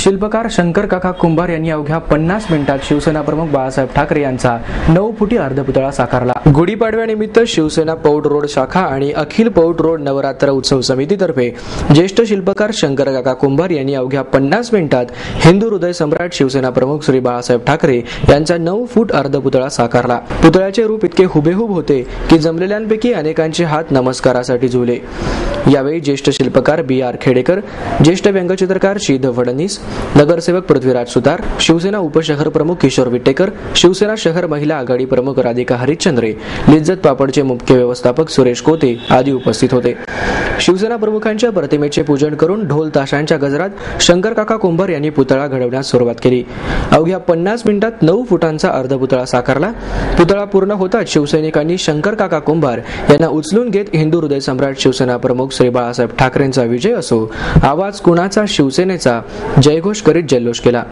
शिल्पकार शंकर काका कुंभार यांनी अवघ्या 50 मिनिटात शिवसेना प्रमुख बाळासाहेब ठाकरे यांचा 9 फुटी अर्धपुतळा साकारला। गुढीपाडव्यानिमित्त शिवसेना पौड रोड शाखा आणि अखिल पौड रोड नवरात्र उत्सव समितीतर्फे ज्येष्ठ शिल्पकार शंकर काका कुंभार यांनी अवघ्या 50 मिनिटात हिंदू हृदय सम्राट शिवसेना प्रमुख श्री बाळासाहेब ठाकरे यांचा 9 फूट अर्धपुतळा साकारला। पुतळ्याचे रूप इतके हुबेहूब होते की जमलेल्यांपैकी अनेकांचे हात नमस्कारासाठी झुले। यावेळी ज्येष्ठ शिल्पकार बी आर खेडेकर, ज्येष्ठ व्यंगचित्रकार श्रीधर फडणवीस, नगरसेवक पृथ्वीराज सुतार, शिवसेना उपशहर प्रमुख किशोर विटेकर, शिवसेना शहर महिला आघाडी प्रमुख राधिका हरिश्चंद्रे, लिज्जत पापडचे मुख्य व्यवस्थापक सुरेश कोते आदी उपस्थित होते। शिवसेना प्रमुखांच्या प्रतिमेचे पूजन करून ढोल ताशांच्या गजरात शंकर काका कुंभार यांनी पुतळा घडवण्यास सुरुवात केली। अवघ्या 50 मिनिटात 9 फुटांचा अर्धपुतळा साकारला। पुतळा पूर्ण होताच शिवसैनिकांनी शंकर काका कुंभार यांना उचलून घेत हिंदू हृदय सम्राट शिवसेना प्रमुख श्री बाळासाहेब ठाकरेंचा विजय असो, आवाज कुणाचा शिवसेनेचा जयघोष करीत जल्लोष केला।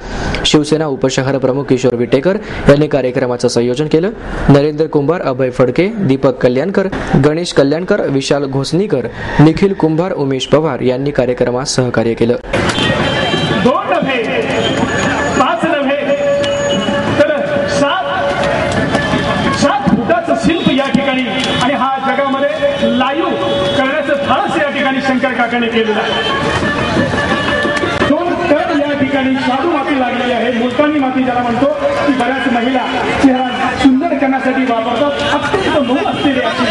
शिवसेना उपशहर प्रमुख किशोर विटेकर यांनी कार्यक्रमाचं संयोजन केलं। नरेंद्र कुंभार, अभय फडके, दीपक कल्याणकर, गणेश कल्याणकर, विशाल घोसनीकर, निखिल कुंभार, उमेश पवार यांनी कार्यक्रमात सहकार्य केलं। 2 नव्हे, 5 नव्हे, तर 7 फुटाचं शिल्प या ठिकाणी आणि हा जगामध्ये लाईव्ह करण्याचं धाडस या ठिकाणी शंकर काकाने केलेलं आहे। 2 टन या ठिकाणी शाडू माती लागलेली आहे, मुलतानी माती ज्याला म्हणतो, ती बऱ्याच महिला चेहरा सुंदर करण्यासाठी वापरतात। अत्यंत मऊ असलेली अशी